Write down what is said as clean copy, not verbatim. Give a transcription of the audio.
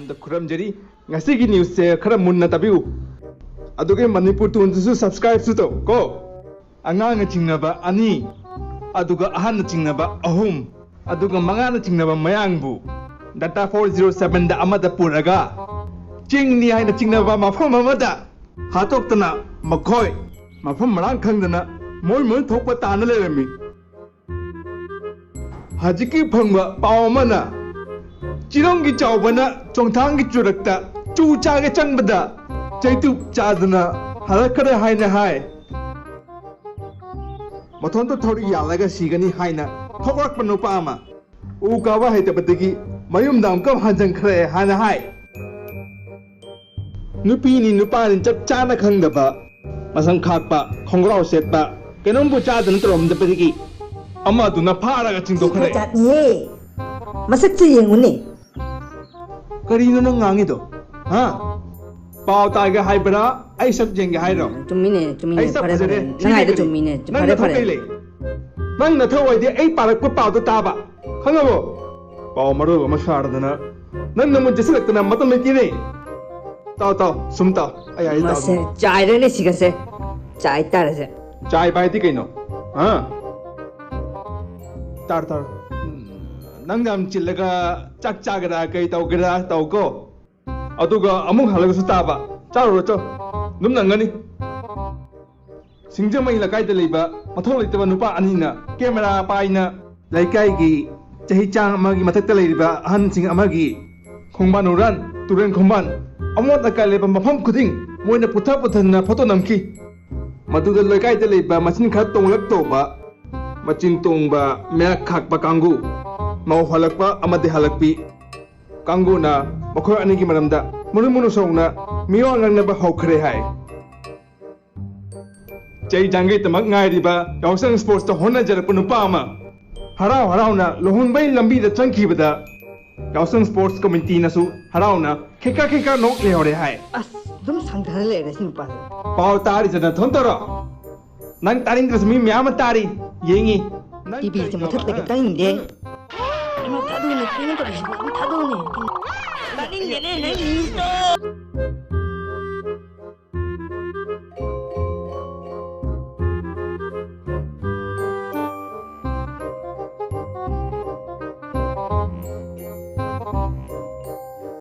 ꯌꯥꯝꯅ ꯈꯨꯔꯝꯖꯔꯤ ꯉꯁꯤꯒꯤ ꯅ꯭ꯌꯨꯁꯁꯦ ꯈꯔ ꯃꯨꯟꯅ ꯇꯥꯕꯤꯌꯨ ꯑꯗꯨꯒ ꯃꯅꯤꯄꯨꯔ ꯇꯨꯟꯗꯨꯁꯨ ꯁꯕꯁꯀ꯭ꯔꯥꯏꯕꯁꯨ ꯇꯧ ꯀꯣ ꯑꯉꯥꯡꯅ ꯆꯤꯡꯅꯕ 2 ꯑꯗꯨꯒ ꯑꯍꯟꯅ ꯆꯤꯡꯅꯕ 3 ꯑꯗꯨꯒ ꯃꯉꯥꯅ ꯆꯤꯡꯅꯕ ꯃꯌꯥꯡꯕꯨ ꯗꯥꯇꯥ 407 ꯗ ꯑꯃꯗ ꯄꯨꯔꯒ ꯆꯤꯡꯅꯤ ꯍꯥꯏꯅ ꯆꯤꯡꯅꯕ ꯃꯐꯝ ꯑꯃꯗ ꯍꯥꯠꯇꯣꯛꯇꯅ ꯃꯈꯣꯏ ꯃꯐꯝ ꯃꯔꯥꯡ ꯈꯪꯗꯅ ꯃꯣꯏ ꯊꯣꯛꯄ ꯇꯥꯅ ꯂꯩꯔꯝꯃꯤ ꯍꯧꯖꯤꯛꯀꯤ ꯐꯪꯕ ꯄꯥꯎ ꯑꯃꯅ ꯆꯤꯔꯣꯡꯒꯤ ꯆꯥꯎꯕꯅ ꯆꯣꯡꯊꯥꯡꯒꯤ ꯆꯨꯔꯛꯇ ꯆꯨ ꯆꯥꯒꯦ ꯆꯪꯕꯗ ꯆꯩꯇꯨꯞ ꯆꯥꯗꯅ ꯍꯜꯂꯛꯈ꯭ꯔꯦ ꯍꯥꯏꯅ ꯍꯥꯏ ꯃꯊꯣꯟꯇ ꯊꯧꯔꯤ ꯌꯥꯜꯂꯒ ꯁꯤꯒꯅꯤ ꯍꯥꯏꯅ ꯊꯣꯛꯂꯛꯄ ꯅꯨꯄꯥ ꯑꯃ ꯎ ꯀꯥꯕ ꯍꯩꯇꯕꯗꯒꯤ ꯃꯌꯨꯝꯗ ꯑꯃꯨꯛꯀ ꯍꯟꯖꯤꯟꯈ꯭ꯔꯦ ꯍꯥꯏꯅ ꯍꯥꯏ ꯅꯨꯄꯤꯅꯤ ꯅꯨꯄꯥꯅꯤ ꯆꯞ ꯆꯥꯅ ꯈꯪꯗꯕ ꯃꯁꯝ ꯈꯥꯛꯄ ꯈꯣꯡꯒ꯭ꯔꯥꯎ ꯁꯦꯠꯄ ꯀꯩꯅꯣꯝꯕꯨ ꯆꯥꯗꯅ ꯇꯧꯔꯝꯗꯕꯗꯒꯤ ꯑꯃꯗꯨꯅ ꯐꯥꯔꯒ ꯆꯤꯡꯗꯣꯛꯈ꯭ꯔꯦ ꯃꯁꯛꯁꯦ ꯌꯦꯡꯉꯨꯅꯦ ꯀꯔꯤꯅꯣ ꯅꯪ ꯉꯥꯡꯉꯤꯗꯣ ꯍꯥ ꯄꯥꯎ ꯇꯥꯒꯦ ꯍꯥꯏꯕ꯭ꯔꯥ ꯑꯩ ꯁꯛ ꯌꯦꯡꯒꯦ ꯍꯥꯏꯔꯣ ꯆꯨꯝꯃꯤꯅꯦ ꯑꯩ ꯁꯛ ꯐꯔꯦ ꯐꯖꯔꯦ ꯅꯪ ꯍꯥꯏꯗꯣ ꯆꯨꯝꯃꯤꯅꯦ ꯐꯔꯦ ꯐꯔꯦ ꯅꯪ ꯅꯊꯧ ꯑꯣꯏꯗꯤ ꯑꯩ ꯄꯥꯔꯛꯄ ꯄꯥꯎꯗꯣ ꯇꯥꯕ ꯈꯪꯉꯕꯣ ꯄꯥꯎ ꯃꯔꯨ ꯑꯃ ꯁꯥꯔꯗꯅ ꯅꯪꯅ ꯃꯨꯟꯖꯁꯤꯜꯂꯛꯇꯅ ꯃꯇꯝ ꯂꯩꯇꯦꯅꯦ ꯇꯥꯎ ꯁꯨꯝ ꯇꯥꯎ ꯑꯩ ꯍꯥꯏ ꯇꯥꯎ ꯃꯁꯦ ꯆꯥꯏꯔꯅꯦ ꯁꯤꯒꯁꯦ ꯆꯥꯏ ꯇꯥꯔꯁꯦ ꯆꯥꯏꯕ ꯍꯥꯏꯗꯤ ꯀꯩꯅꯣ ꯍꯥ ꯇꯥꯔ ꯅꯪ ꯌꯥꯝ ꯆꯤꯜꯂꯒ ꯆꯥꯛ ꯆꯥꯒꯦꯔꯥ ꯀꯩ ꯇꯧꯒꯦꯔꯥ ꯇꯧꯀꯣ ꯑꯗꯨꯒ ꯑꯃꯨꯛ ꯍꯜꯂꯒꯁꯨ ꯇꯥꯕ ꯆꯥꯔꯨꯔꯣ ꯑꯗꯨꯝ ꯅꯪꯒꯅꯤ ꯁꯤꯡꯖꯃꯩ ꯂꯩꯀꯥꯏꯗ ꯂꯩꯕ ꯃꯊꯧ ꯂꯩꯇꯕ ꯅꯨꯄꯥ 2ꯅ ꯀꯦꯃꯦꯔꯥ ꯄꯥꯏꯅ ꯂꯩꯀꯥꯏꯒꯤ ꯆꯍꯤ ꯆꯥꯡ ꯑꯃꯒꯤ ꯃꯊꯛꯇ ꯂꯩꯔꯤꯕ ꯑꯍꯟꯁꯤꯡ ꯑꯃꯒꯤ ꯈꯣꯡꯕꯥꯟ ꯍꯨꯔꯥꯟ ꯇꯨꯔꯦꯟ ꯈꯣꯡꯕꯥꯟ ꯑꯃꯣꯠ ꯑꯀꯥꯏ ꯂꯩꯕ ꯃꯐꯝ ꯈꯨꯗꯤꯡ ꯃꯣꯏꯅ ꯄꯨꯊꯗꯅ ꯐꯣꯇꯣ ꯅꯝꯈꯤ ꯃꯗꯨꯗ ꯂꯩꯀꯥꯏꯗ ꯂꯩꯕ ꯃꯆꯤꯟ ꯈꯔ ꯇꯣꯡꯂꯛ ꯇꯧꯕ ꯃꯆꯤꯟ ꯇꯣꯡꯕ ꯃꯌꯥꯛ ꯈꯥꯛꯄ ꯀꯥꯡꯕꯨ ꯃꯧ ꯍꯜꯂꯛꯄ ꯑꯃꯗꯤ ꯍꯜꯂꯛꯄꯤ ꯀꯥꯡꯕꯨꯅ ꯃꯈꯣꯏ 2ꯒꯤ ꯃꯔꯝꯗ ꯃꯨꯅꯨ ꯁꯧꯅ ꯃꯤꯋꯥ ꯉꯥꯡꯅꯕ ꯍꯧꯈ꯭ꯔꯦ ꯍꯥꯏ ꯆꯩ ꯖꯥꯡꯒꯩꯇꯃꯛ ꯉꯥꯏꯔꯤꯕ ꯌꯥꯎꯁꯪ ꯁ꯭ꯄꯣꯔꯠꯁꯇ ꯍꯣꯠꯅꯖꯔꯛꯄ ꯅꯨꯄꯥ ꯑꯃ ꯍꯔꯥꯎꯅ ꯂꯨꯍꯣꯡꯕꯩ ꯂꯝꯕꯤꯗ ꯆꯪꯈꯤꯕꯗ ꯌꯥꯎꯁꯪ ꯁ꯭ꯄꯣꯔꯠꯁ ꯀꯃꯤꯇꯤꯅꯁꯨ ꯍꯔꯥꯎꯅ ꯈꯦꯀꯥ ꯅꯣꯛ ꯂꯩꯍꯧꯔꯦ ꯍꯥꯏ ꯑꯁ ꯑꯗꯨꯝ ꯁꯪꯊꯔ ꯂꯩꯔꯦ ꯁꯤ ꯅꯨꯄꯥꯁꯦ ꯄꯥꯎ ꯇꯥꯔꯤꯁꯤꯅ ꯊꯣꯟꯇꯔꯣ ꯅꯪ ꯇꯥꯅꯤꯡꯗ꯭ꯔꯁꯨ ꯃꯤ ꯃꯌꯥꯝ ꯑꯃ ꯇꯥꯔꯤ ꯌꯦꯡꯉꯤ ꯇꯤꯚꯤꯁꯦ ꯃꯨꯊꯠꯂꯒ ꯇꯥꯅꯤꯡꯗꯦ ꯊꯥꯗꯣꯛꯎꯅꯦ ꯀꯩꯅꯣ ꯇꯧꯔꯤꯁꯤꯕꯣ ꯊꯥꯗꯣꯛꯎꯅꯦ ꯇꯥꯅꯤꯡꯗꯦꯅꯦ ꯅꯪ ꯅ꯭ꯌꯨꯁꯇꯣ